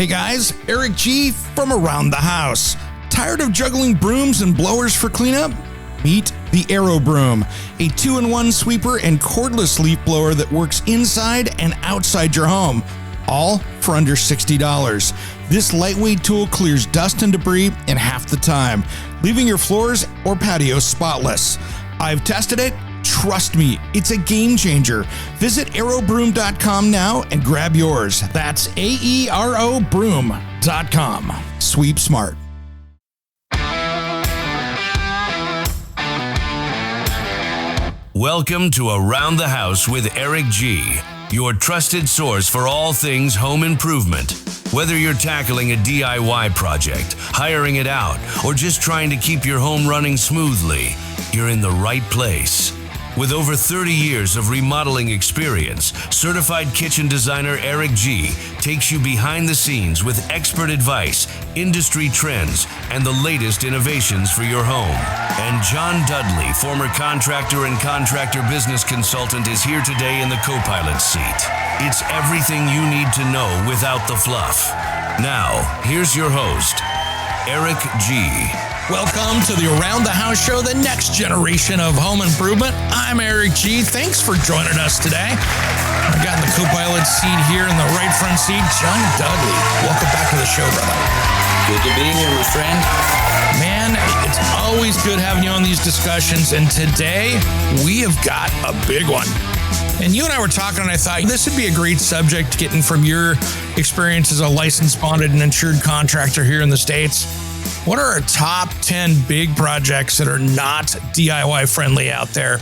Hey guys, Eric G from Around the House. Tired of juggling brooms and blowers for cleanup? Meet the Aero Broom, a 2-in-1 sweeper and cordless leaf blower that works inside and outside your home, all for under $60. This lightweight tool clears dust and debris in half the time, leaving your floors or patio spotless. I've tested it. Trust me, it's a game changer. Visit aerobroom.com now and grab yours. That's AERO broom.com. Sweep smart. Welcome to Around the House with Eric G, your trusted source for all things home improvement. Whether you're tackling a DIY project, hiring it out, or just trying to keep your home running smoothly, you're in the right place. With over 30 years of remodeling experience, certified kitchen designer Eric G takes you behind the scenes with expert advice, industry trends, and the latest innovations for your home. And John Dudley, former contractor and contractor business consultant, is here today in the co-pilot seat. It's everything you need to know without the fluff. Now, here's your host, Eric G. Welcome to the Around the House show, the next generation of home improvement. I'm Eric G. Thanks for joining us today. I got in the co-pilot seat here in the right front seat, John Dudley. Welcome back to the show, brother. Good to be here, my friend. Man, it's always good having you on these discussions, and today we have got a big one. And you and I were talking, and I thought this would be a great subject, getting from your experience as a licensed, bonded, and insured contractor here in the States. What are our top 10 big projects that are not DIY friendly out there?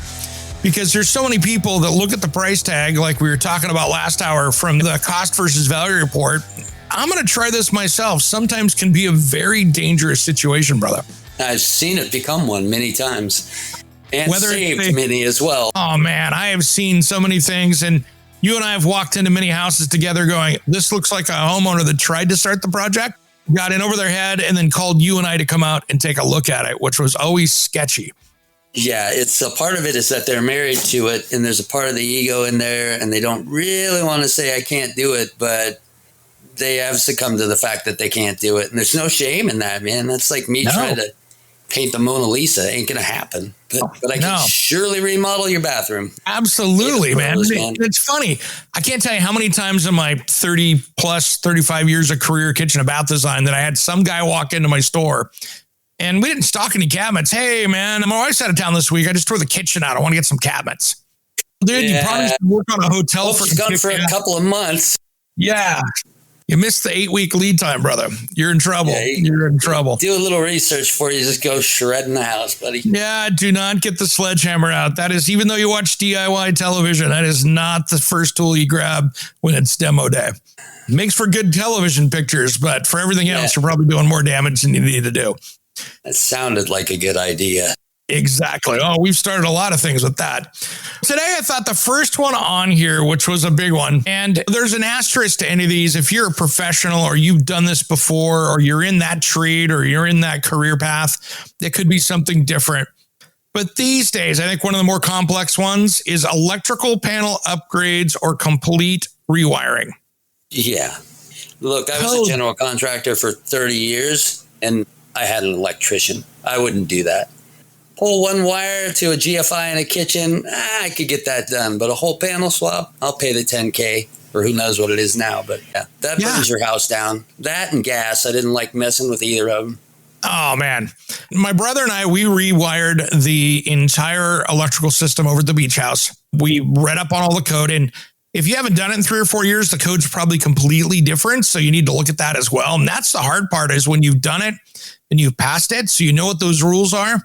Because there's so many people that look at the price tag, like we were talking about last hour from the cost versus value report. I'm going to try this myself. Sometimes can be a very dangerous situation, brother. I've seen it become one many times, and saved many as well. Oh man, I have seen so many things, and you and I have walked into many houses together going, this looks like a homeowner that tried to start the project, got in over their head, and then called you and I to come out and take a look at it, which was always sketchy. Yeah, it's a part of it is that they're married to it, and there's a part of the ego in there, and they don't really want to say, I can't do it, but they have succumbed to the fact that they can't do it. And there's no shame in that, man. That's like me trying to paint the Mona Lisa. Ain't going to happen. But I can surely remodel your bathroom. Absolutely, man. It's funny. I can't tell you how many times in my 30 plus 35 years of career kitchen and bath design that I had some guy walk into my store and we didn't stock any cabinets. Hey, man, my wife's out of town this week. I just tore the kitchen out. I want to get some cabinets. Dude, you probably should work on a hotel for a couple of months. Yeah. You missed the 8-week lead time, brother. You're in trouble. Yeah, You're in trouble. Do a little research before you just go shredding the house, buddy. Yeah, do not get the sledgehammer out. That is, even though you watch DIY television, that is not the first tool you grab when it's demo day. Makes for good television pictures, but for everything else, you're probably doing more damage than you need to do. That sounded like a good idea. Exactly. Oh, we've started a lot of things with that. Today, I thought the first one on here, which was a big one, and there's an asterisk to any of these. If you're a professional or you've done this before, or you're in that trade or you're in that career path, it could be something different. But these days, I think one of the more complex ones is electrical panel upgrades or complete rewiring. Yeah. Look, I was a general contractor for 30 years, and I had an electrician. I wouldn't do that. Pull one wire to a GFI in a kitchen, I could get that done. But a whole panel swap, I'll pay the $10K, or who knows what it is now. But yeah, that brings your house down. That and gas, I didn't like messing with either of them. Oh, man. My brother and I, we rewired the entire electrical system over at the beach house. We read up on all the code. And if you haven't done it in 3 or 4 years, the code's probably completely different. So you need to look at that as well. And that's the hard part, is when you've done it and you've passed it, so you know what those rules are.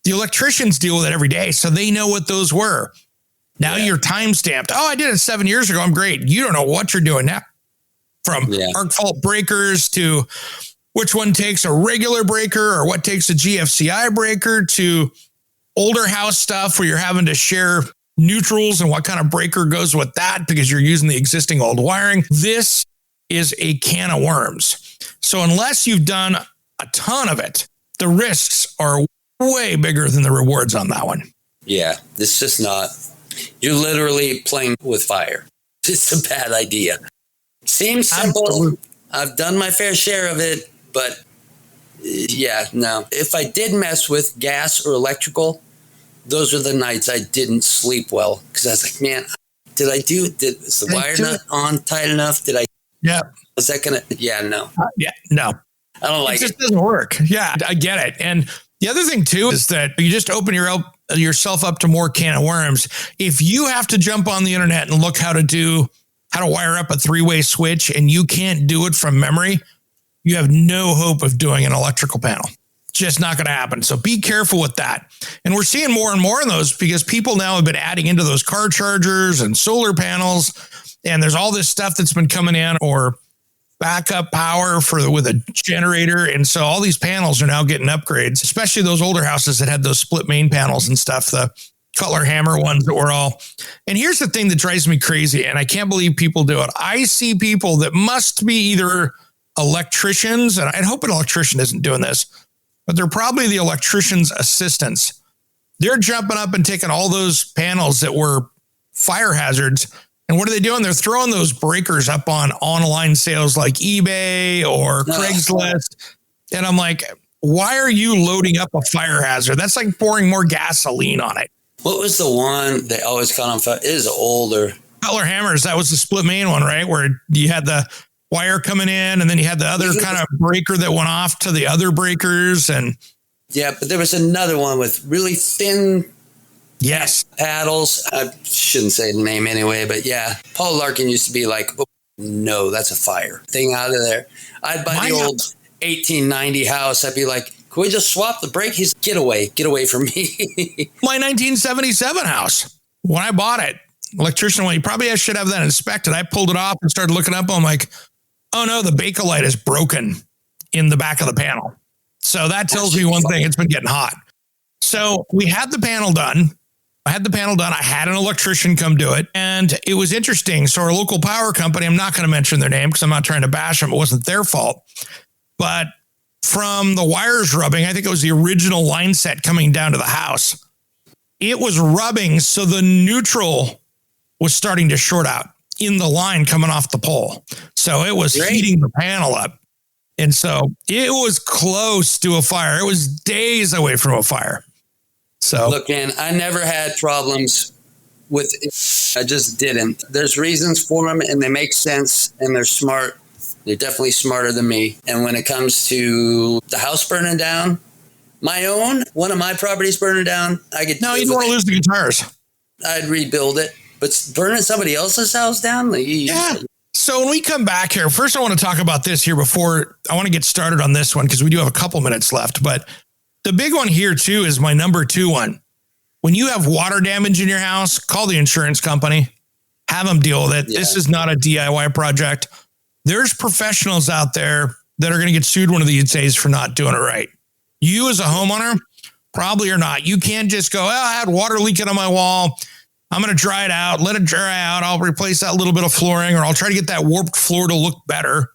The electricians deal with it every day, so they know what those were. Now you're time stamped. Oh, I did it 7 years ago. I'm great. You don't know what you're doing now. From arc fault breakers to which one takes a regular breaker or what takes a GFCI breaker to older house stuff where you're having to share neutrals and what kind of breaker goes with that because you're using the existing old wiring. This is a can of worms. So unless you've done a ton of it, the risks are way bigger than the rewards on that one. Yeah, it's just not. You're literally playing with fire. It's a bad idea. Seems simple. Absolutely. I've done my fair share of it, but yeah, no. If I did mess with gas or electrical, those are the nights I didn't sleep well because I was like, man, is the wire not on tight enough? Yeah. Was that going to, yeah, no. No. I don't like it. It just doesn't work. Yeah, I get it. And the other thing too is that you just open yourself up to more can of worms. If you have to jump on the internet and look how to wire up a 3-way switch and you can't do it from memory, you have no hope of doing an electrical panel. It's just not going to happen. So be careful with that. And we're seeing more and more of those because people now have been adding into those car chargers and solar panels. And there's all this stuff that's been coming in, or backup power with a generator. And so all these panels are now getting upgrades, especially those older houses that had those split main panels and stuff, the Cutler Hammer ones that were all. And here's the thing that drives me crazy, and I can't believe people do it. I see people that must be either electricians, and I hope an electrician isn't doing this, but they're probably the electrician's assistants. They're jumping up and taking all those panels that were fire hazards. And what are they doing? They're throwing those breakers up on online sales like eBay or Craigslist. And I'm like, why are you loading up a fire hazard? That's like pouring more gasoline on it. What was the one they always caught on fire? It is older. Cutler Hammers. That was the split main one, right? Where you had the wire coming in and then you had the other kind of breaker that went off to the other breakers. And yeah, but there was another one with really thin paddles. I shouldn't say the name anyway, but yeah, Paul Larkin used to be like, oh, no, that's a fire thing out of there. I'd buy the old 1890 house. I'd be like, can we just swap the brake? He's get away from me. My 1977 house, when I bought it, electrician went, you probably should have that inspected. I pulled it off and started looking up. I'm like, oh no, the Bakelite is broken in the back of the panel. So that tells me one thing, it's been getting hot. So we had the panel done. I had an electrician come do it, and it was interesting. So our local power company, I'm not going to mention their name because I'm not trying to bash them. It wasn't their fault. But from the wires rubbing, I think it was the original line set coming down to the house, it was rubbing. So the neutral was starting to short out in the line coming off the pole. So it was heating the panel up. And so it was close to a fire. It was days away from a fire. So look, man, I never had problems with it. I just didn't. There's reasons for them, and they make sense, and they're smart. They're definitely smarter than me. And when it comes to the house burning down, one of my properties burning down, I get no, you don't want to lose the guitars. I'd rebuild it, but burning somebody else's house down, yeah. So when we come back here, first I want to talk about this here before I want to get started on this one because we do have a couple minutes left. But the big one here too is my number 2 one. When you have water damage in your house, call the insurance company, have them deal with it. Yeah. This is not a DIY project. There's professionals out there that are going to get sued one of these days for not doing it right. You as a homeowner probably are not. You can't just go, I had water leaking on my wall. I'm going to dry it out, let it dry out. I'll replace that little bit of flooring, or I'll try to get that warped floor to look better.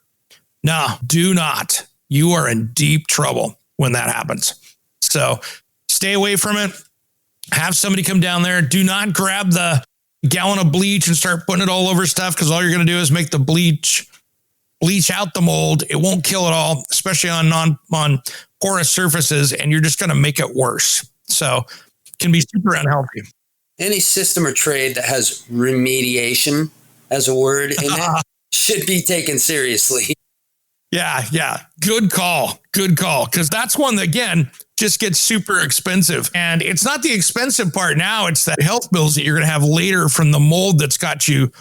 No, do not. You are in deep trouble when that happens. So stay away from it. Have somebody come down there. Do not grab the gallon of bleach and start putting it all over stuff, because all you're going to do is make the bleach out the mold. It won't kill it all, especially on porous surfaces, and you're just going to make it worse. So it can be super unhealthy. Any system or trade that has remediation as a word in it should be taken seriously. Yeah. Good call. Because that's one that, again, just gets super expensive. And it's not the expensive part now. It's the health bills that you're going to have later from the mold that's got you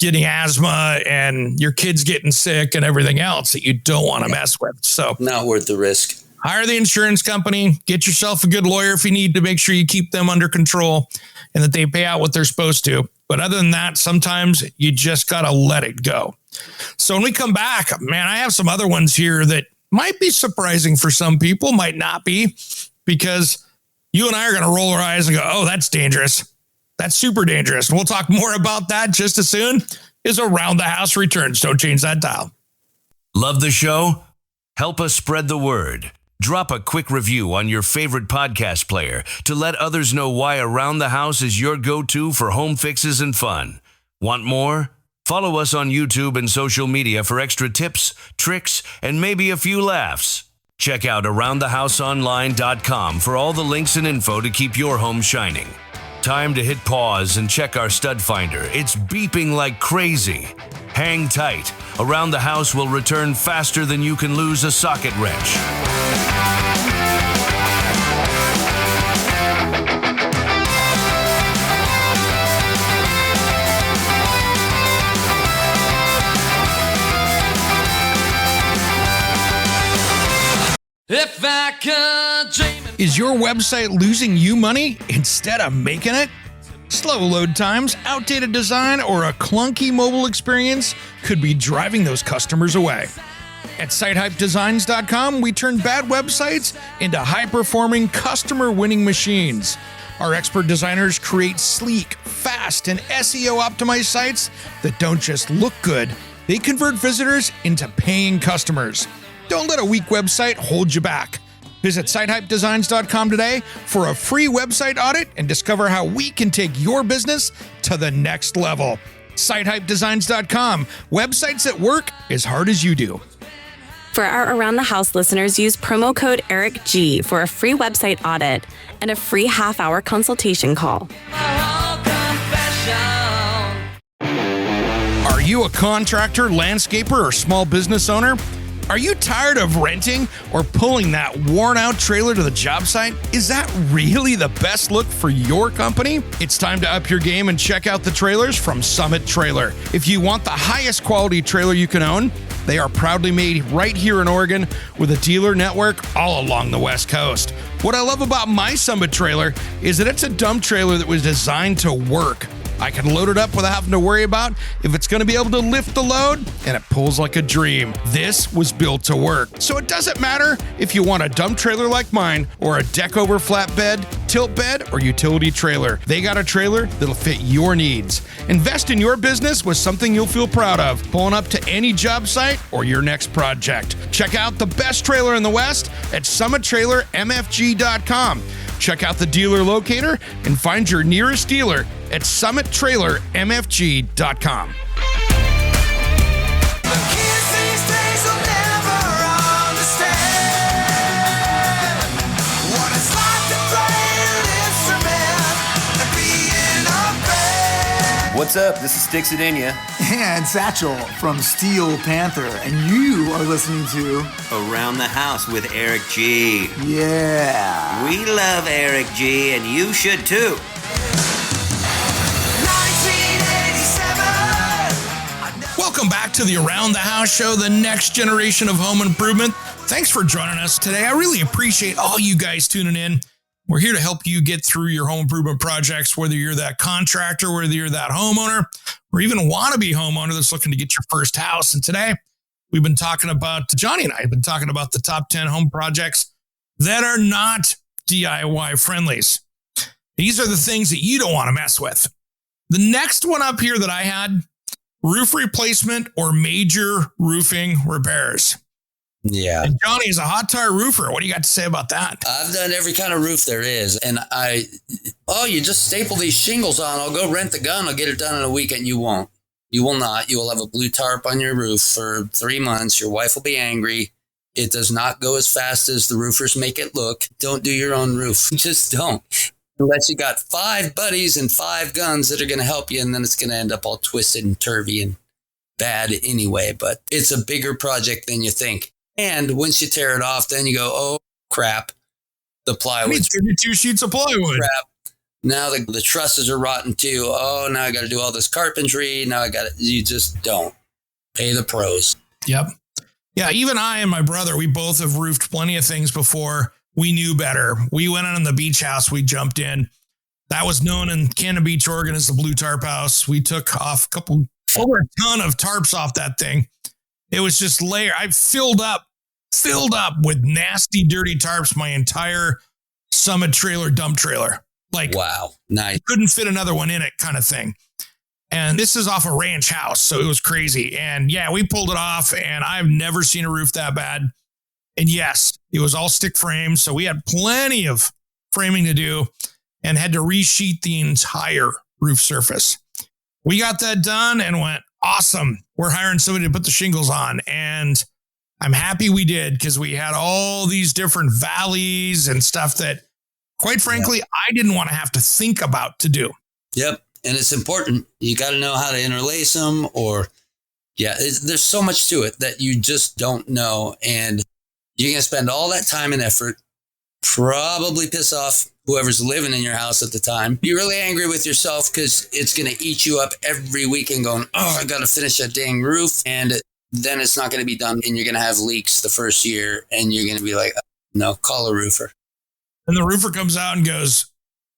getting asthma and your kids getting sick and everything else that you don't want to mess with. So not worth the risk. Hire the insurance company, get yourself a good lawyer if you need to, make sure you keep them under control and that they pay out what they're supposed to. But other than that, sometimes you just got to let it go. So when we come back, man, I have some other ones here that might be surprising for some people, might not be, because you and I are going to roll our eyes and go, oh, that's dangerous. That's super dangerous. And we'll talk more about that just as soon as Around the House returns. Don't change that dial. Love the show? Help us spread the word. Drop a quick review on your favorite podcast player to let others know why Around the House is your go-to for home fixes and fun. Want more? Follow us on YouTube and social media for extra tips, tricks, and maybe a few laughs. Check out aroundthehouseonline.com for all the links and info to keep your home shining. Time to hit pause and check our stud finder. It's beeping like crazy. Hang tight. Around the House will return faster than you can lose a socket wrench. If I could dream. Is your website losing you money instead of making it? Slow load times, outdated design, or a clunky mobile experience could be driving those customers away. At sitehypedesigns.com, we turn bad websites into high-performing, customer-winning machines. Our expert designers create sleek, fast, and SEO-optimized sites that don't just look good, they convert visitors into paying customers. Don't let a weak website hold you back. Visit sitehypedesigns.com today for a free website audit and discover how we can take your business to the next level. Sitehypedesigns.com. Websites that work as hard as you do. For our Around the House listeners, use promo code ERICG for a free website audit and a free half-hour consultation call. Are you a contractor, landscaper, or small business owner? Are you tired of renting or pulling that worn-out trailer to the job site? Is that really the best look for your company? It's time to up your game and check out the trailers from Summit Trailer. If you want the highest quality trailer you can own, they are proudly made right here in Oregon with a dealer network all along the West Coast. What I love about my Summit trailer is that it's a dump trailer that was designed to work. I can load it up without having to worry about if it's going to be able to lift the load, and it pulls like a dream. This was built to work. So it doesn't matter if you want a dump trailer like mine or a deck over flatbed, tilt bed, or utility trailer. They got a trailer that'll fit your needs. Invest in your business with something you'll feel proud of, pulling up to any job site or your next project. Check out the best trailer in the West at summittrailermfg.com. Check out the dealer locator and find your nearest dealer at summittrailermfg.com. What's up? This is Sticks It In Ya. And Satchel from Steel Panther. And you are listening to Around the House with Eric G. Yeah. We love Eric G, and you should too. 1987. Welcome back to the Around the House show, the next generation of home improvement. Thanks for joining us today. I really appreciate all you guys tuning in. We're here to help you get through your home improvement projects, whether you're that contractor, whether you're that homeowner, or even a wannabe homeowner that's looking to get your first house. And today, we've been talking about, Johnny and I have been talking about the top 10 home projects that are not DIY friendlies. These are the things that you don't want to mess with. The next one up here that I had, roof replacement or major roofing repairs. Yeah. And Johnny is a hot tire roofer. What do you got to say about that? I've done every kind of roof there is. And you just staple these shingles on. I'll go rent the gun. I'll get it done in a weekend. You won't. You will not. You will have a blue tarp on your roof for 3 months. Your wife will be angry. It does not go as fast as the roofers make it look. Don't do your own roof. Just don't. Unless you got 5 buddies and 5 guns that are going to help you. And then it's going to end up all twisted and turvy and bad anyway. But it's a bigger project than you think. And once you tear it off, then you go, oh, crap. The plywood. 32 sheets of plywood. Crap. Now the trusses are rotten too. Oh, now I got to do all this carpentry. Now you just don't. Pay the pros. Yep. Yeah, even I and my brother, we both have roofed plenty of things before. We knew better. We went on the beach house. We jumped in. That was known in Cannon Beach, Oregon as the Blue Tarp House. We took off over a ton of tarps off that thing. It was just I filled up with nasty, dirty tarps, my entire Summit trailer, dump trailer. Like, wow, nice. Couldn't fit another one in it kind of thing. And this is off a ranch house, so it was crazy. And yeah, we pulled it off, and I've never seen a roof that bad. And yes, it was all stick frame, so we had plenty of framing to do and had to resheet the entire roof surface. We got that done and went, awesome. We're hiring somebody to put the shingles on. And I'm happy we did, because we had all these different valleys and stuff that, quite frankly, I didn't want to have to think about to do. Yep. And it's important. You got to know how to interlace them, or there's so much to it that you just don't know. And you're going to spend all that time and effort, probably piss off whoever's living in your house at the time. Be really angry with yourself because it's going to eat you up every weekend going, I got to finish that dang roof. And then it's not going to be done. And you're going to have leaks the first year. And you're going to be like, no, call a roofer. And the roofer comes out and goes,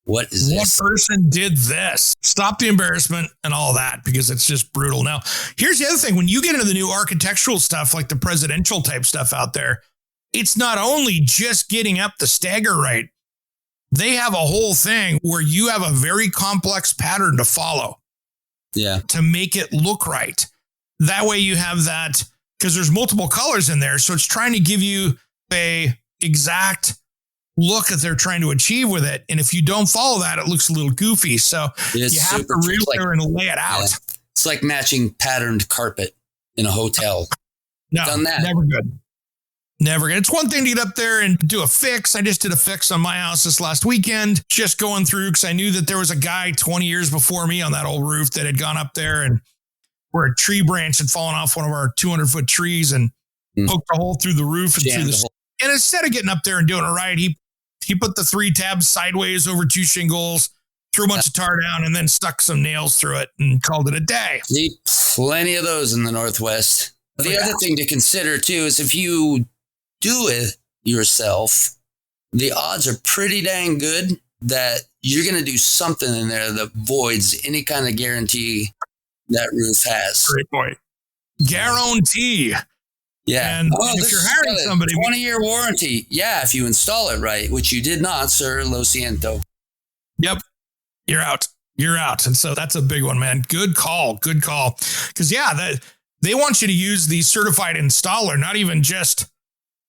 what is this? What person did this? Stop the embarrassment and all that, because it's just brutal. Now, here's the other thing. When you get into the new architectural stuff, like the presidential type stuff out there, it's not only just getting up the stagger right. They have a whole thing where you have a very complex pattern to follow. Yeah. To make it look right. That way you have that, because there's multiple colors in there. So it's trying to give you a exact look that they're trying to achieve with it. And if you don't follow that, it looks a little goofy. So you have to really and lay it out. Yeah. It's like matching patterned carpet in a hotel. No, done that. Never good. Never good. It's one thing to get up there and do a fix. I just did a fix on my house this last weekend, just going through, because I knew that there was a guy 20 years before me on that old roof that had gone up there, and where a tree branch had fallen off one of our 200-foot trees and poked a hole through the roof and through the hole. And instead of getting up there and doing it right, he put the 3 tabs sideways over 2 shingles, threw a bunch of tar down, and then stuck some nails through it and called it a day. See, plenty of those in the Northwest. The other thing to consider, too, is if you do it yourself, the odds are pretty dang good that you're going to do something in there that voids any kind of guarantee that roof has. Great point. Guarantee. Yeah. And if you're hiring somebody, 20-year warranty. Yeah, if you install it right, which you did not, sir. Lo siento. Yep. You're out. You're out. And so that's a big one, man. Good call. Good call. Because, they want you to use the certified installer, not even just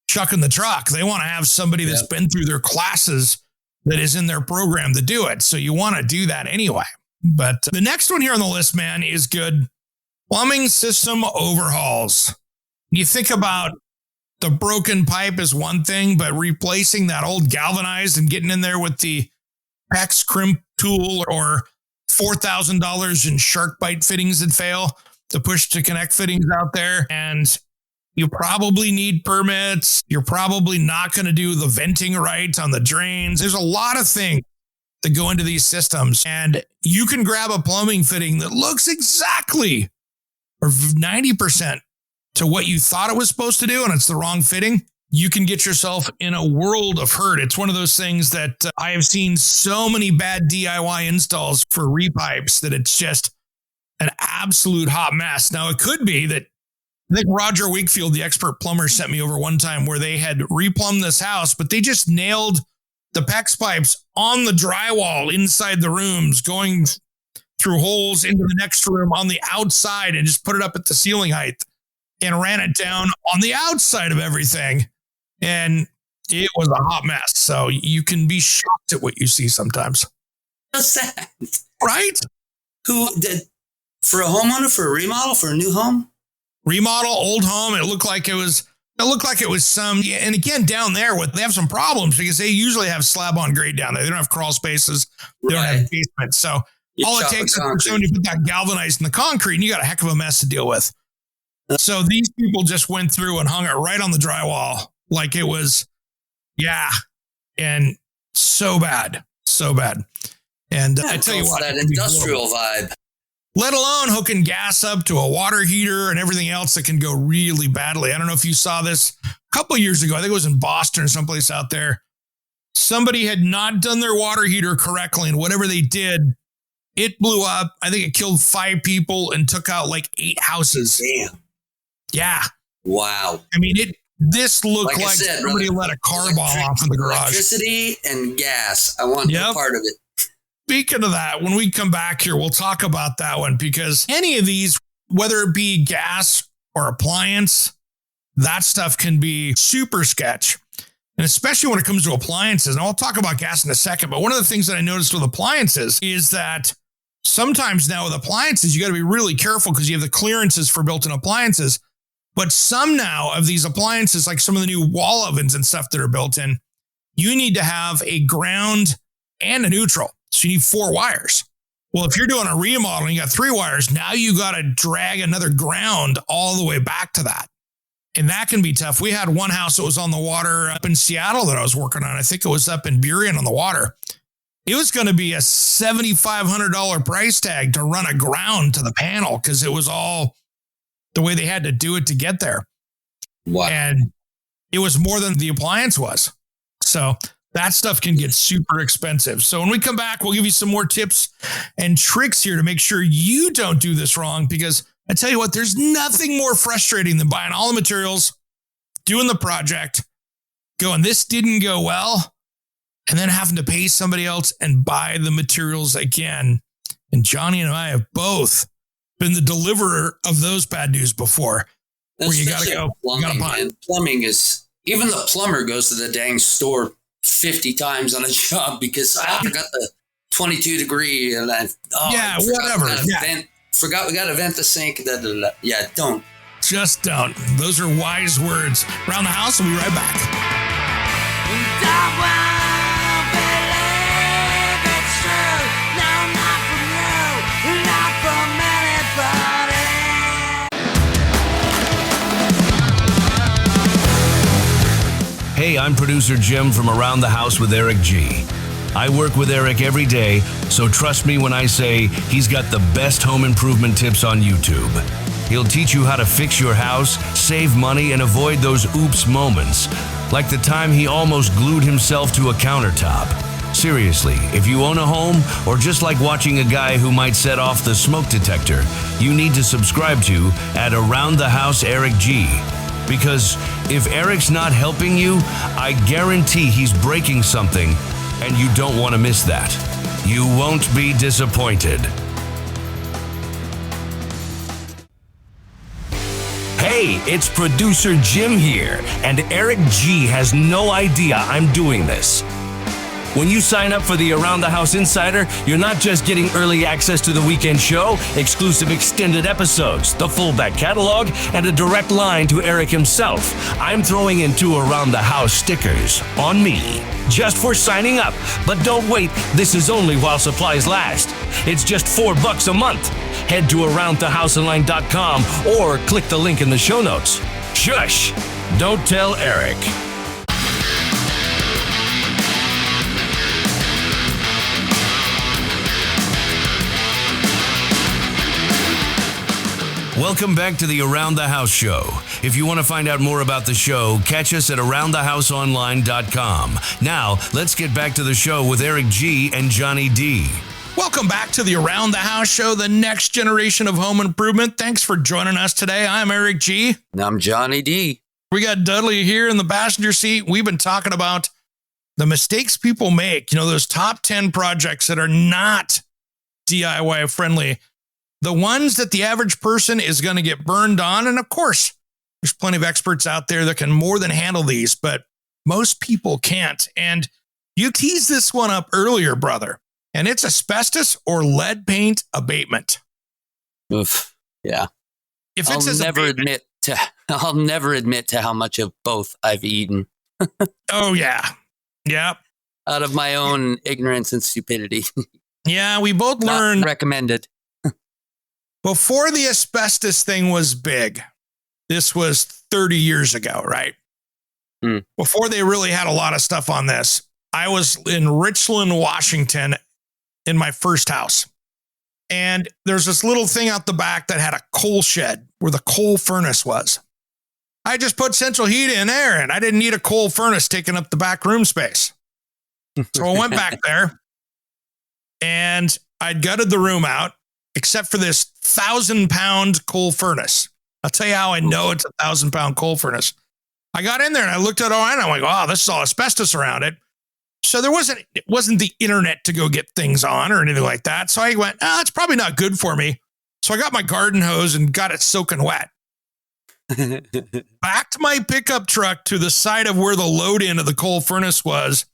chucking the truck. They want to have somebody that's been through their classes that is in their program to do it. So you want to do that anyway. But the next one here on the list, man, is good. Plumbing system overhauls. You think about the broken pipe is one thing, but replacing that old galvanized and getting in there with the PEX crimp tool or $4,000 in shark bite fittings that fail, the push to connect fittings out there. And you probably need permits. You're probably not going to do the venting right on the drains. There's a lot of things that go into these systems, and you can grab a plumbing fitting that looks exactly or 90% to what you thought it was supposed to do, and it's the wrong fitting. You can get yourself in a world of hurt. It's one of those things that I have seen so many bad DIY installs for repipes that it's just an absolute hot mess. Now, it could be that I think Roger Wakefield, the expert plumber, sent me over one time where they had replumbed this house, but they just nailed the PEX pipes on the drywall inside the rooms, going through holes into the next room on the outside, and just put it up at the ceiling height and ran it down on the outside of everything. And it was a hot mess. So you can be shocked at what you see sometimes. What's that? Right? Who did, for a homeowner, for a remodel, for a new home? Remodel, old home. It looked like it was some, and again, down there they have some problems because they usually have slab on grade down there. They don't have crawl spaces. They don't have basements. So all it takes is for someone to put that galvanized in the concrete, and you got a heck of a mess to deal with. So these people just went through and hung it right on the drywall like it was, and so bad. And I tell you what, that industrial vibe. Let alone hooking gas up to a water heater and everything else that can go really badly. I don't know if you saw this a couple of years ago. I think it was in Boston or someplace out there. Somebody had not done their water heater correctly, and whatever they did, it blew up. I think it killed 5 people and took out like 8 houses. Damn. Yeah. Wow. I mean, this looked like somebody let a car bomb off in the garage. Electricity and gas. I want no part of it. Speaking of that, when we come back here, we'll talk about that one, because any of these, whether it be gas or appliance, that stuff can be super sketch. And especially when it comes to appliances. And I'll talk about gas in a second. But one of the things that I noticed with appliances is that sometimes now with appliances, you got to be really careful because you have the clearances for built-in appliances. But some now of these appliances, like some of the new wall ovens and stuff that are built in, you need to have a ground and a neutral. So you need 4 wires. Well, if you're doing a remodel and you got 3 wires, now you got to drag another ground all the way back to that. And that can be tough. We had one house that was on the water up in Seattle that I was working on. I think it was up in Burien on the water. It was going to be a $7,500 price tag to run a ground to the panel because it was all the way they had to do it to get there. Wow. And it was more than the appliance was. So that stuff can get super expensive. So when we come back, we'll give you some more tips and tricks here to make sure you don't do this wrong. Because I tell you what, there's nothing more frustrating than buying all the materials, doing the project, going, this didn't go well, and then having to pay somebody else and buy the materials again. And Johnny and I have both been the deliverer of those bad news before. Where you got to go. Plumbing is, even the plumber goes to the dang store 50 times on a job because I forgot the 22 degree and whatever. Forgot we got to vent the sink. Yeah, don't. Just don't. Those are wise words. Around the House, we'll be right back. Hey, I'm producer Jim from Around the House with Eric G. I work with Eric every day, so trust me when I say he's got the best home improvement tips on YouTube. He'll teach you how to fix your house, save money, and avoid those oops moments, like the time he almost glued himself to a countertop. Seriously, if you own a home, or just like watching a guy who might set off the smoke detector, you need to subscribe to at Around the House Eric G. Because if Eric's not helping you, I guarantee he's breaking something, and you don't want to miss that. You won't be disappointed. Hey, it's producer Jim here, and Eric G has no idea I'm doing this. When you sign up for the Around the House Insider, you're not just getting early access to the weekend show, exclusive extended episodes, the full back catalog, and a direct line to Eric himself. I'm throwing in 2 Around the House stickers on me, just for signing up. But don't wait, this is only while supplies last. It's just $4 a month. Head to AroundTheHouseOnline.com or click the link in the show notes. Shush! Don't tell Eric. Welcome back to the Around the House show. If you want to find out more about the show, catch us at AroundTheHouseOnline.com. Now, let's get back to the show with Eric G and Johnny D. Welcome back to the Around the House show, the next generation of home improvement. Thanks for joining us today. I'm Eric G. And I'm Johnny D. We got Dudley here in the passenger seat. We've been talking about the mistakes people make, those top 10 projects that are not DIY friendly. The ones that the average person is going to get burned on. And of course, there's plenty of experts out there that can more than handle these, but most people can't. And you teased this one up earlier, brother, and it's asbestos or lead paint abatement. Oof. Yeah. If I'll never admit to how much of both I've eaten. Oh, yeah. Yeah. Out of my own ignorance and stupidity. Yeah, we both learned. Not recommended. Before the asbestos thing was big, this was 30 years ago, right? Before they really had a lot of stuff on this, I was in Richland, Washington in my first house. And there's this little thing out the back that had a coal shed where the coal furnace was. I just put central heat in there and I didn't need a coal furnace taking up the back room space. So I went back there and I'd gutted the room out, except for this 1,000-pound coal furnace. I'll tell you how I know it's a 1,000-pound coal furnace. I got in there and I looked at it and I'm like, wow, this is all asbestos around it. So it wasn't the internet to go get things on or anything like that. So I went, it's probably not good for me. So I got my garden hose and got it soaking wet. Backed my pickup truck to the side of where the load end of the coal furnace was.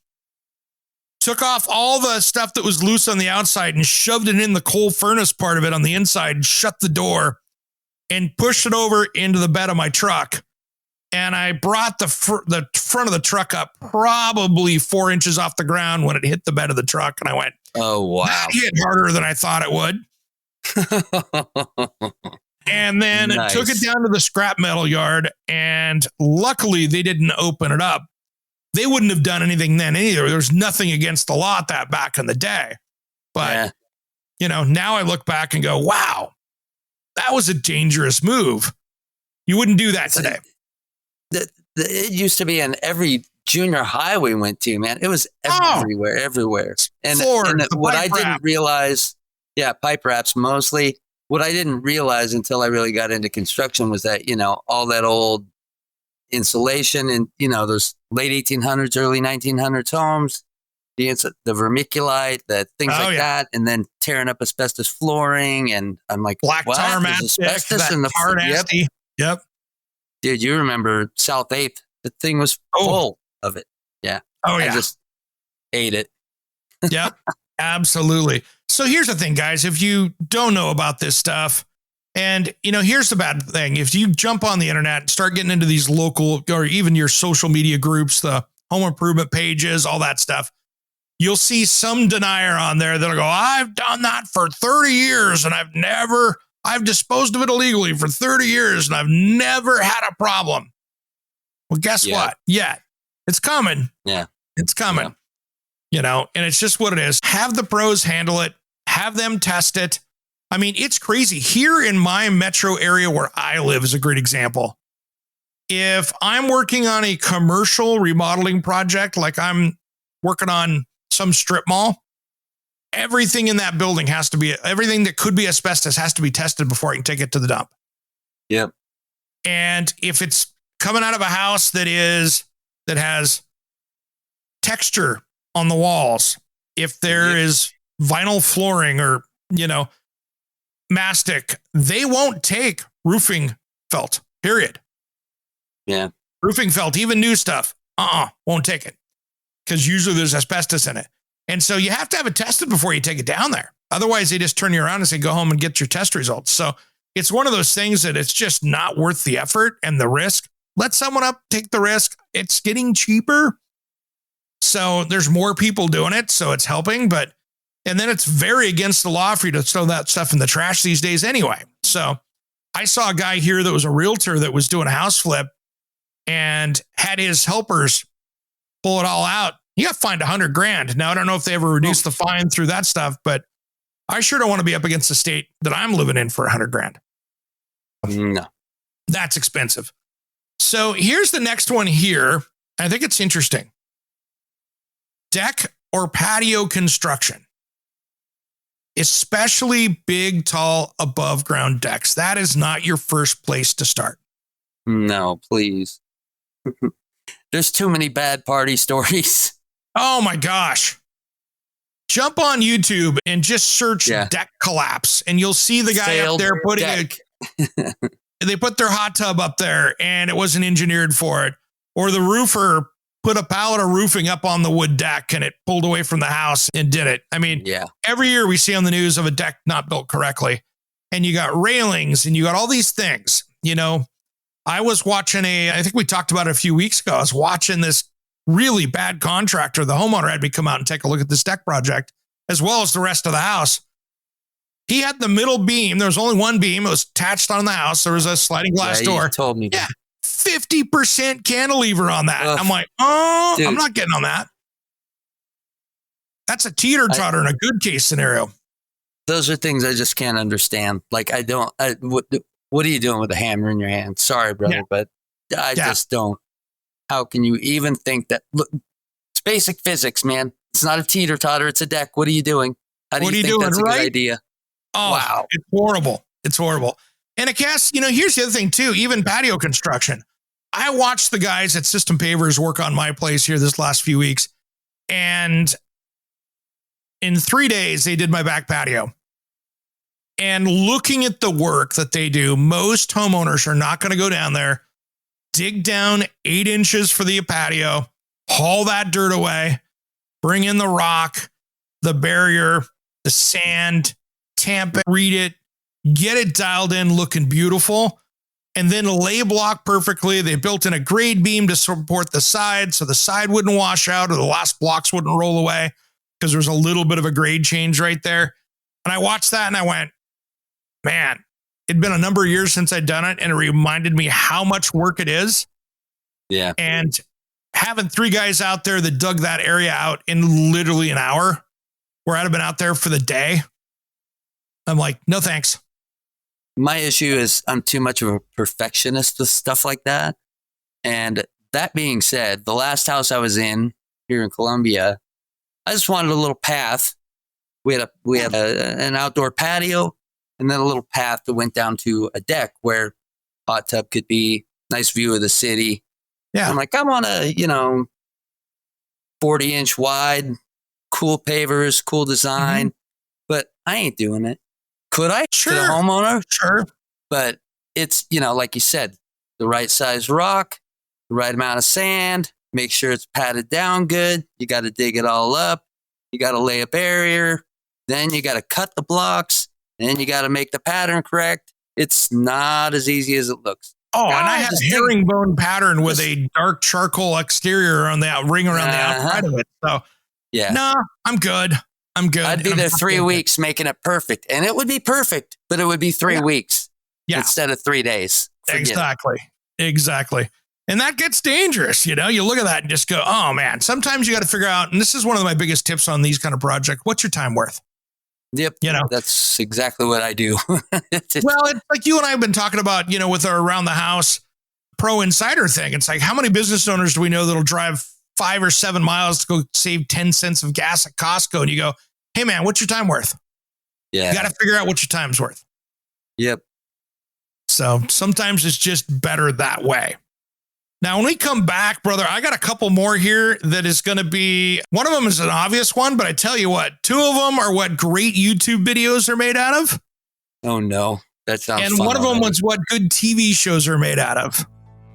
took off all the stuff that was loose on the outside and shoved it in the coal furnace part of it on the inside, shut the door, and pushed it over into the bed of my truck. And I brought the front of the truck up probably 4 inches off the ground when it hit the bed of the truck. And I went, oh, wow. That hit harder than I thought it would. And then took it down to the scrap metal yard. And luckily they didn't open it up. They wouldn't have done anything then either. There was nothing against the law at that back in the day. But, now I look back and go, wow, that was a dangerous move. You wouldn't do that today. It used to be in every junior high we went to, man. It was everywhere. And what I didn't realize, pipe wraps mostly. What I didn't realize until I really got into construction was that, all that old insulation and, those late 1800s, early 1900s homes, the vermiculite, the things that, and then tearing up asbestos flooring. And I'm like, black tar asbestos in the floor. Yep. Dude, you remember South 8th? The thing was full of it. Yeah. Oh, yeah. I just ate it. Yep, absolutely. So here's the thing, guys. If you don't know about this stuff, and, here's the bad thing. If you jump on the internet and start getting into these local or even your social media groups, the home improvement pages, all that stuff, you'll see some denier on there that'll go, I've done that for 30 years and I've disposed of it illegally for 30 years and I've never had a problem. Well, guess what? Yeah, it's coming. Yeah. It's coming. Yeah. And it's just what it is. Have the pros handle it. Have them test it. I mean, it's crazy. Here in my metro area where I live is a great example. If I'm working on a commercial remodeling project, like I'm working on some strip mall, everything in that building everything that could be asbestos has to be tested before I can take it to the dump. Yep. And if it's coming out of a house that has texture on the walls, if there is vinyl flooring or, mastic, they won't take roofing felt, period. Yeah. Roofing felt, even new stuff, won't take it because usually there's asbestos in it. And so you have to have it tested before you take it down there. Otherwise, they just turn you around and say, go home and get your test results. So it's one of those things that it's just not worth the effort and the risk. Let someone take the risk. It's getting cheaper. So there's more people doing it. So it's helping. And then it's very against the law for you to throw that stuff in the trash these days anyway. So I saw a guy here that was a realtor that was doing a house flip and had his helpers pull it all out. He got fined $100,000. Now, I don't know if they ever reduced the fine through that stuff, but I sure don't want to be up against the state that I'm living in for $100,000. No. That's expensive. So here's the next one here. I think it's interesting. Deck or patio construction. Especially big, tall, above ground decks. That is not your first place to start. No, please. There's too many bad party stories. Oh my gosh. Jump on YouTube and just search deck collapse and you'll see the guy up there putting they put their hot tub up there and it wasn't engineered for it. Or the roofer put a pallet of roofing up on the wood deck and it pulled away from the house and did it. I mean, every year we see on the news of a deck not built correctly and you got railings and you got all these things, I was watching I think we talked about it a few weeks ago. I was watching this really bad contractor. The homeowner had me come out and take a look at this deck project as well as the rest of the house. He had the middle beam. There was only one beam. It was attached on the house. There was a sliding glass door. You told me that. 50% cantilever on that. Ugh. I'm like, dude. I'm not getting on that. That's a teeter-totter in a good case scenario. Those are things I just can't understand. Like, what are you doing with a hammer in your hand? Sorry, brother, but I just don't. How can you even think that? Look, it's basic physics, man. It's not a teeter-totter. It's a deck. What are you doing? How do you think that's a good idea? Oh, wow. It's horrible. It's horrible. And I guess, here's the other thing too, even patio construction. I watched the guys at System Pavers work on my place here this last few weeks. And in 3 days, they did my back patio. And looking at the work that they do, most homeowners are not going to go down there, dig down 8 inches for the patio, haul that dirt away, bring in the rock, the barrier, the sand, tamp it, read it, get it dialed in, looking beautiful, and then lay block perfectly. They built in a grade beam to support the side so the side wouldn't wash out or the last blocks wouldn't roll away because there's a little bit of a grade change right there. And I watched that and I went, man, it'd been a number of years since I'd done it, and it reminded me how much work it is. Yeah. And having 3 guys out there that dug that area out in literally an hour, where I'd have been out there for the day, I'm like, no thanks. My issue is I'm too much of a perfectionist with stuff like that. And that being said, the last house I was in here in Columbia, I just wanted a little path. We had an outdoor patio and then a little path that went down to a deck where hot tub could be, nice view of the city. Yeah. I'm like, I want a, 40-inch wide, cool pavers, cool design, but I ain't doing it. Could I? Sure. To the homeowner? Sure. But it's, like you said, the right size rock, the right amount of sand, make sure it's patted down good. You got to dig it all up. You got to lay a barrier. Then you got to cut the blocks. Then you got to make the pattern correct. It's not as easy as it looks. Oh, and I had a herringbone pattern with a dark charcoal exterior on the ring around the outside of it. So, yeah. No, I'm good. I'd be there 3 weeks making it perfect. And it would be perfect, but it would be 3 weeks instead of 3 days. Exactly. And that gets dangerous. You look at that and just go, oh man, sometimes you got to figure out, and this is one of my biggest tips on these kind of projects. What's your time worth? Yep. That's exactly what I do. Well, it's like you and I have been talking about, with our around the house pro insider thing. It's like, how many business owners do we know that'll drive 5 or 7 miles to go save 10 cents of gas at Costco? And you go, hey man, what's your time worth? Yeah. You got to figure out what your time's worth. Yep. So sometimes it's just better that way. Now, when we come back, brother, I got a couple more here that is going to be, one of them is an obvious one, but I tell you what, 2 of them are what great YouTube videos are made out of. Oh no, that sounds And fun one of them already. was what good TV shows are made out of.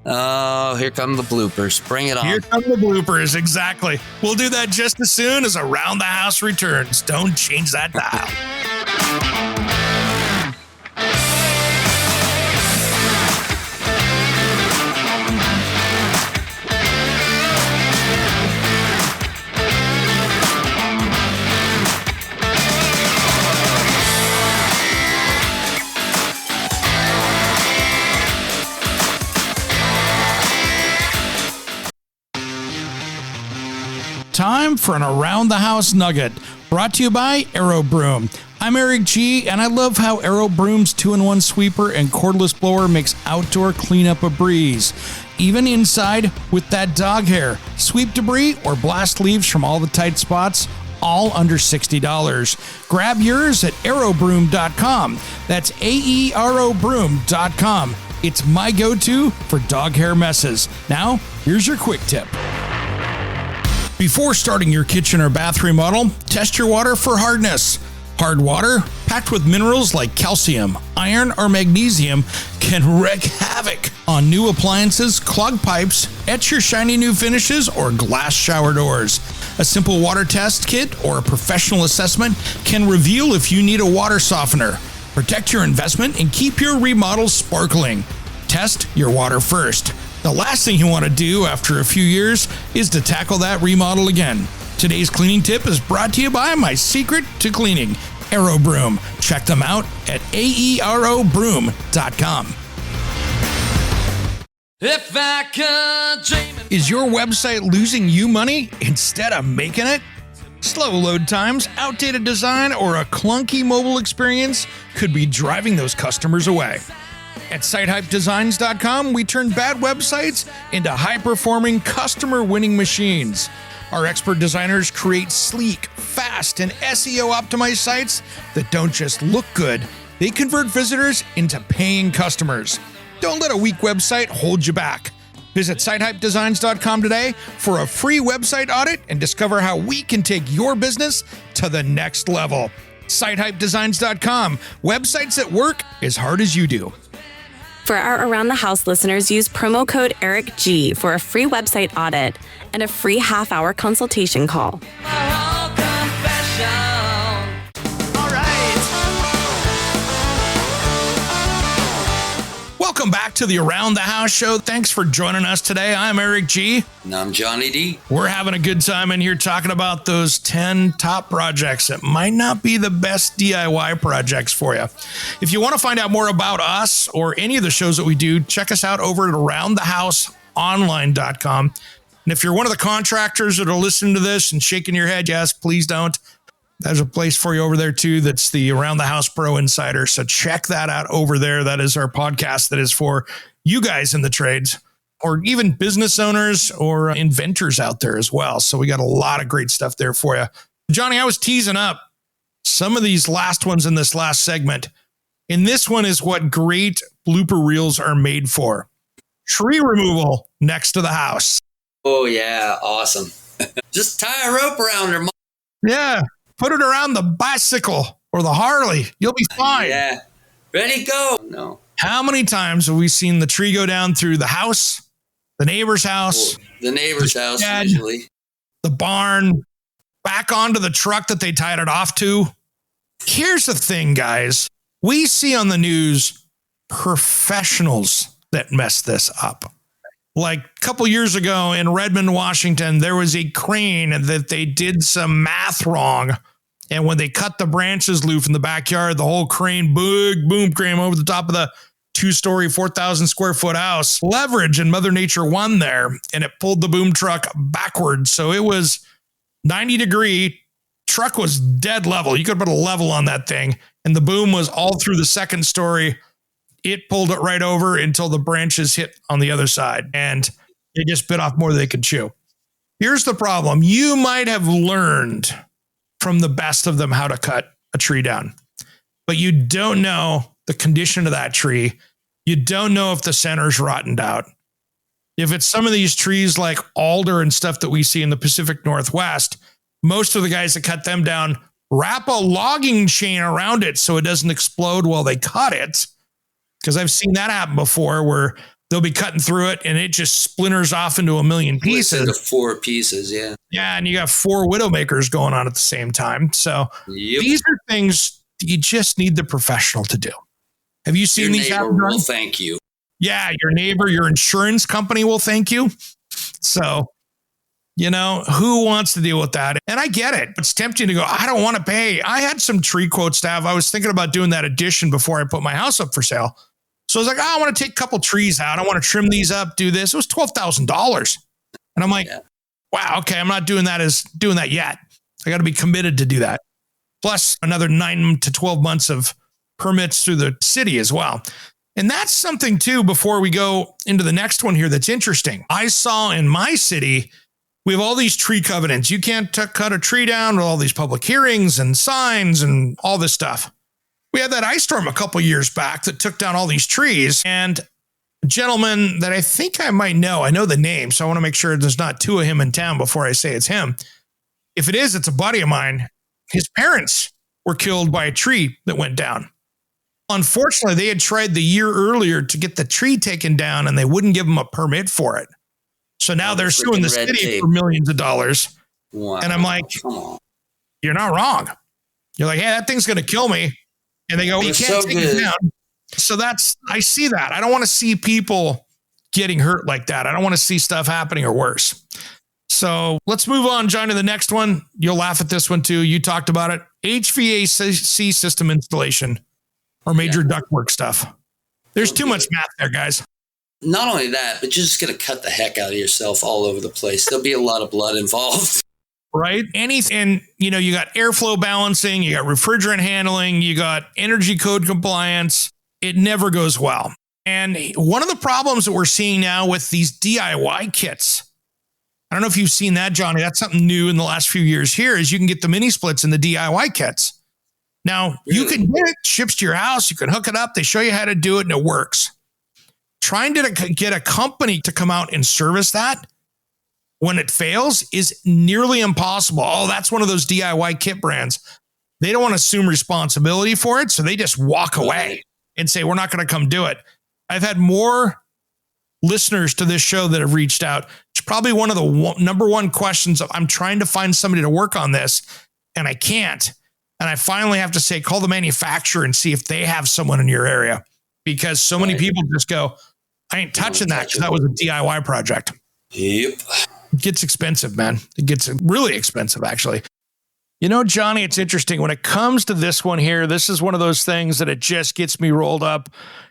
Oh, here come the bloopers. Bring it on. Here come the bloopers, exactly. We'll do that just as soon as Around the House returns. Don't change that dial. Time for an Around the House nugget, brought to you by Aero Broom. I'm Eric G, and I love how Aero Broom's 2-in-1 sweeper and cordless blower makes outdoor cleanup a breeze. Even inside with that dog hair. Sweep debris or blast leaves from all the tight spots, all under $60. Grab yours at aerobroom.com. That's AEROBroom.com. It's my go-to for dog hair messes. Now, here's your quick tip. Before starting your kitchen or bath remodel, test your water for hardness. Hard water, packed with minerals like calcium, iron, or magnesium, can wreak havoc on new appliances, clogged pipes, etch your shiny new finishes, or glass shower doors. A simple water test kit or a professional assessment can reveal if you need a water softener. Protect your investment and keep your remodels sparkling. Test your water first. The last thing you want to do after a few years is to tackle that remodel again. Today's cleaning tip is brought to you by my secret to cleaning, Aero Broom. Check them out at aerobroom.com. If I could dream. Is your website losing you money instead of making it? Slow load times, outdated design, or a clunky mobile experience could be driving those customers away. At sitehypedesigns.com, we turn bad websites into high-performing, customer-winning machines. Our expert designers create sleek, fast, and SEO-optimized sites that don't just look good, they convert visitors into paying customers. Don't let a weak website hold you back. Visit sitehypedesigns.com today for a free website audit and discover how we can take your business to the next level. Sitehypedesigns.com, websites that work as hard as you do. For our Around the House listeners, use promo code ERICG for a free website audit and a free half-hour consultation call. back to the Around the House show. Thanks for joining us today. I'm Eric G. And I'm Johnny D. We're having a good time in here talking about those 10 top projects that might not be the best DIY projects for you. If you want to find out more about us or any of the shows that we do, check us out over at aroundthehouseonline.com. And if you're one of the contractors that are listening to this and shaking your head, yes, please don't. There's a place for you over there too. That's the Around the House Pro Insider. So check that out over there. That is our podcast that is for you guys in the trades or even business owners or inventors out there as well. So we got a lot of great stuff there for you. Johnny, I was teasing up some of these last ones in this last segment. And this one is what great blooper reels are made for. Tree removal next to the house. Oh, yeah. Awesome. Just tie a rope around her. Yeah. Put it around the bicycle or the Harley. You'll be fine. Yeah. Ready, go. No. How many times have we seen the tree go down through the house, the neighbor's house, the neighbor's house, shed, usually, the barn, back onto the truck that they tied it off to? Here's the thing, guys. We see on the news professionals that mess this up. Like a couple years ago in Redmond, Washington, there was a crane that they did some math wrong. And when they cut the branches loose in the backyard, the whole crane, big boom crane over the top of the 2-story, 4,000 square foot house. Leverage and Mother Nature won there, and it pulled the boom truck backwards. So it was 90-degree. Truck was dead level. You could put a level on that thing, and the boom was all through the second story. It pulled it right over until the branches hit on the other side, and it just bit off more than they could chew. Here's the problem. You might have learned from the best of them how to cut a tree down, but you don't know the condition of that tree. You don't know if the center's rotted out. If it's some of these trees like alder and stuff that we see in the Pacific Northwest, most of the guys that cut them down wrap a logging chain around it so it doesn't explode while they cut it. Because I've seen that happen before where they'll be cutting through it and it just splinters off into a million pieces. Into 4 pieces, yeah. Yeah, and you got 4 widowmakers going on at the same time. So These are things you just need the professional to do. Have you seen these happen? Your neighbor will thank you. Yeah, your neighbor, your insurance company will thank you. So, who wants to deal with that? And I get it. It's tempting to go, I don't want to pay. I had some tree quotes to have. I was thinking about doing that addition before I put my house up for sale. So I was like, I want to take a couple trees out. I want to trim these up, do this. It was $12,000. And I'm like, wow, okay, I'm not doing that yet. I got to be committed to do that. Plus another 9 to 12 months of permits through the city as well. And that's something too, before we go into the next one here, that's interesting. I saw in my city, we have all these tree covenants. You can't cut a tree down with all these public hearings and signs and all this stuff. We had that ice storm a couple years back that took down all these trees, and a gentleman that I think I might know, I know the name, so I want to make sure there's not 2 of him in town before I say it's him. If it is, it's a buddy of mine. His parents were killed by a tree that went down. Unfortunately, they had tried the year earlier to get the tree taken down, and they wouldn't give them a permit for it. So now they're suing the city for millions of dollars. Wow. And I'm like, you're not wrong. You're like, hey, that thing's going to kill me. And they go, you can't take it down. So I see that. I don't want to see people getting hurt like that. I don't want to see stuff happening or worse. So let's move on, John, to the next one. You'll laugh at this one too. You talked about it. HVAC system installation or major ductwork stuff. There's too much math there, guys. Not only that, but you're just going to cut the heck out of yourself all over the place. There'll be a lot of blood involved. Right? And you got airflow balancing, you got refrigerant handling, you got energy code compliance. It never goes well. And one of the problems that we're seeing now with these DIY kits, I don't know if you've seen that, Johnny, that's something new in the last few years here, is you can get the mini splits in the DIY kits. Now, you can get it, ships to your house, you can hook it up, they show you how to do it, and it works. Trying to get a company to come out and service that when it fails is nearly impossible. Oh, that's one of those DIY kit brands. They don't want to assume responsibility for it, so they just walk away and say, we're not going to come do it. I've had more listeners to this show that have reached out. It's probably one of the number one questions of, I'm trying to find somebody to work on this, and I can't. And I finally have to say, call the manufacturer and see if they have someone in your area, because so many people just go, I ain't touching that because that was a DIY project. Yep. It gets expensive, man. It gets really expensive, actually. You know, Johnny, it's interesting. When it comes to this one here, this is one of those things that it just gets me rolled up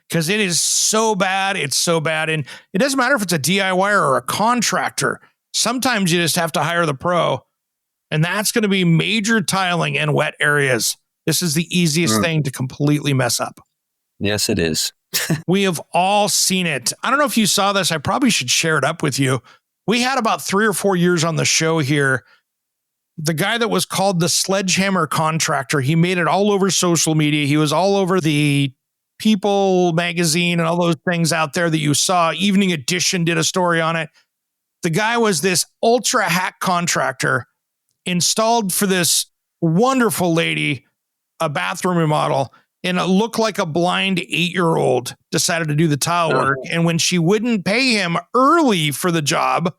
because it is so bad. It's so bad. And it doesn't matter if it's a DIY or a contractor. Sometimes you just have to hire the pro. And that's going to be major tiling in wet areas. This is the easiest thing to completely mess up. Yes, it is. We have all seen it. I don't know if you saw this. I probably should share it up with you. We had about 3 or 4 years on the show here. The guy that was called the sledgehammer contractor, he made it all over social media. He was all over the People magazine and all those things out there that you saw. Evening Edition did a story on it. The guy was this ultra hack contractor, installed for this wonderful lady a bathroom remodel, and it looked like a blind 8-year-old decided to do the tile work. And when she wouldn't pay him early for the job,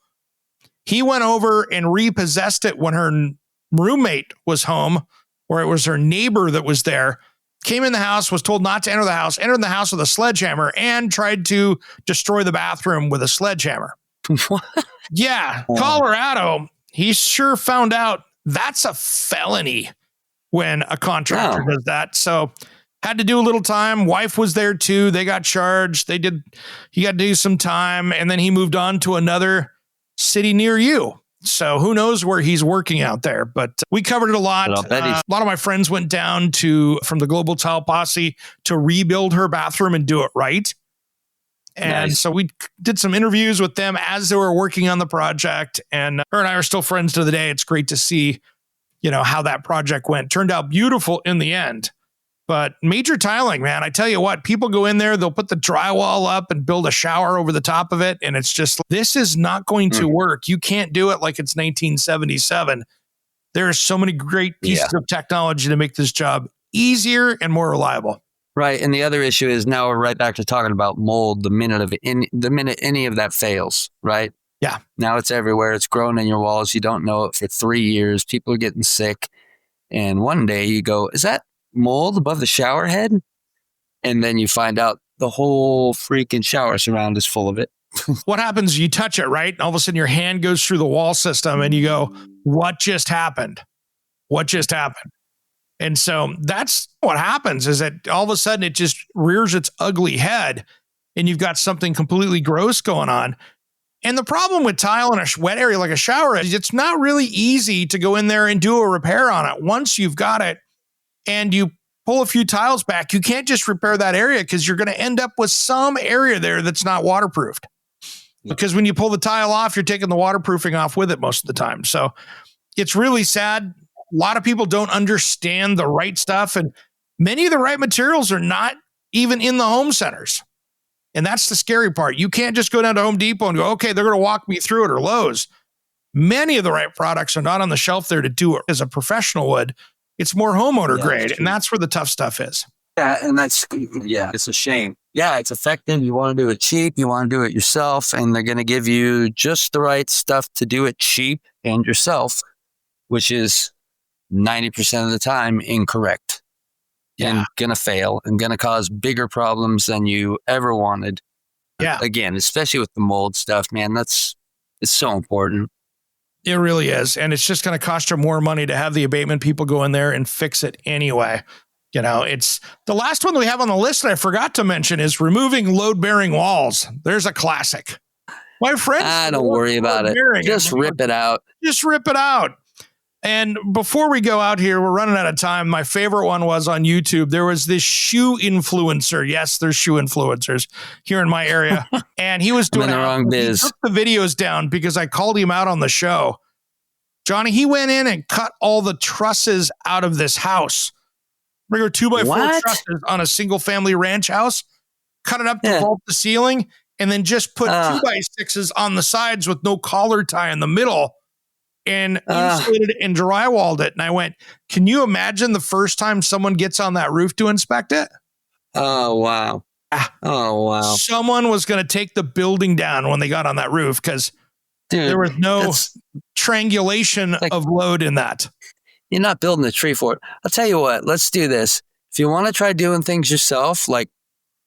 he went over and repossessed it when her roommate was home, or it was her neighbor that was there, came in the house, was told not to enter the house, entered the house with a sledgehammer, and tried to destroy the bathroom with a sledgehammer. Yeah, Colorado, he sure found out that's a felony when a contractor does that. So had to do a little time. Wife was there too. They got charged. He got to do some time, and then he moved on to another city near you. So who knows where he's working out there, but we covered it a lot. A lot of my friends went down from the Global Tile Posse to rebuild her bathroom and do it right. And so we did some interviews with them as they were working on the project, and her and I are still friends to the day. It's great to see, how that project went. Turned out beautiful in the end. But major tiling, man, I tell you what, people go in there, they'll put the drywall up and build a shower over the top of it. And it's just, this is not going to work. You can't do it like it's 1977. There are so many great pieces of technology to make this job easier and more reliable. Right. And the other issue is now we're right back to talking about mold the minute any of that fails, right? Yeah. Now it's everywhere. It's growing in your walls. You don't know it for 3 years. People are getting sick. And one day you go, is that mold above the shower head? And then you find out the whole freaking shower surround is full of it. What happens? You touch it, right? All of a sudden your hand goes through the wall system and you go, what just happened? What just happened? And so that's what happens, is that all of a sudden it just rears its ugly head and you've got something completely gross going on. And the problem with tile in a wet area like a shower is it's not really easy to go in there and do a repair on it. Once you've got it, and you pull a few tiles back, you can't just repair that area because you're going to end up with some area there that's not waterproofed. Because when you pull the tile off, you're taking the waterproofing off with it most of the time. So it's really sad. A lot of people don't understand the right stuff, and many of the right materials are not even in the home centers. And that's the scary part. You can't just go down to Home Depot and go, okay, they're going to walk me through it, or Lowe's. Many of the right products are not on the shelf there to do it as a professional would. It's more homeowner grade, and that's where the tough stuff is. Yeah, and it's a shame. Yeah, it's effective. You want to do it cheap. You want to do it yourself, and they're going to give you just the right stuff to do it cheap and yourself, which is 90% of the time incorrect. And going to fail and going to cause bigger problems than you ever wanted. Yeah. Again, especially with the mold stuff, man, it's so important. It really is. And it's just going to cost you more money to have the abatement people go in there and fix it anyway. It's the last one that we have on the list that I forgot to mention is removing load-bearing walls. There's a classic. My friends, don't worry about it. Just rip it out. Just rip it out. And before we go out here, we're running out of time. My favorite one was on YouTube. There was this shoe influencer. Yes, there's shoe influencers here in my area. And he was doing the wrong biz. He took the videos down because I called him out on the show. Johnny, he went in and cut all the trusses out of this house. Regular 2x4 trusses on a single family ranch house, cut it up to vault the ceiling, and then just put 2x6s on the sides with no collar tie in the middle. And insulated it and drywalled it. And I went, can you imagine the first time someone gets on that roof to inspect it? Oh, wow. Oh, wow. Someone was going to take the building down when they got on that roof because there was no triangulation of load in that. You're not building a tree for it. I'll tell you what, let's do this. If you want to try doing things yourself, like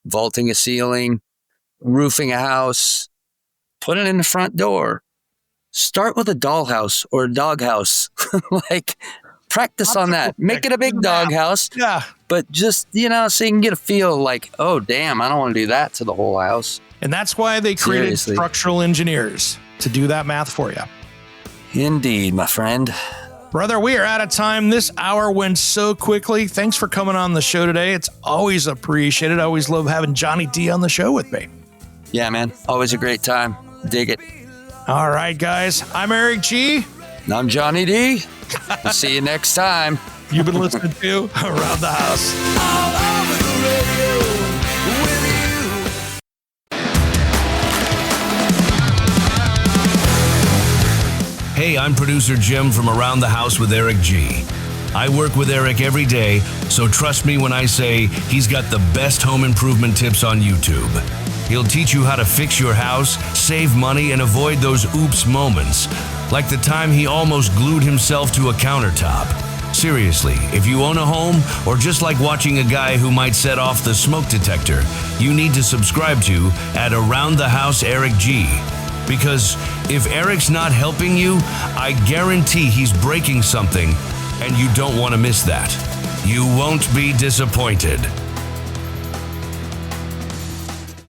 vaulting a ceiling, roofing a house, put it in the front door. Start with a dollhouse or a doghouse. Like, practice on that. Make it a big doghouse. Yeah. But just, so you can get a feel like, oh, damn, I don't want to do that to the whole house. And that's why they created Seriously. structural engineers to do that math for you. Indeed, my friend. Brother, we are out of time. This hour went so quickly. Thanks for coming on the show today. It's always appreciated. I always love having Johnny D on the show with me. Yeah, man. Always a great time. Dig it. All right, guys. I'm Eric G. And I'm Johnny D. We'll see you next time. You've been listening to Around the House. Hey, I'm producer Jim from Around the House with Eric G. I work with Eric every day, so trust me when I say he's got the best home improvement tips on YouTube. He'll teach you how to fix your house, save money, and avoid those oops moments, like the time he almost glued himself to a countertop. Seriously, if you own a home or just like watching a guy who might set off the smoke detector, you need to subscribe to at Around the House Eric G. Because if Eric's not helping you, I guarantee he's breaking something, and you don't want to miss that. You won't be disappointed.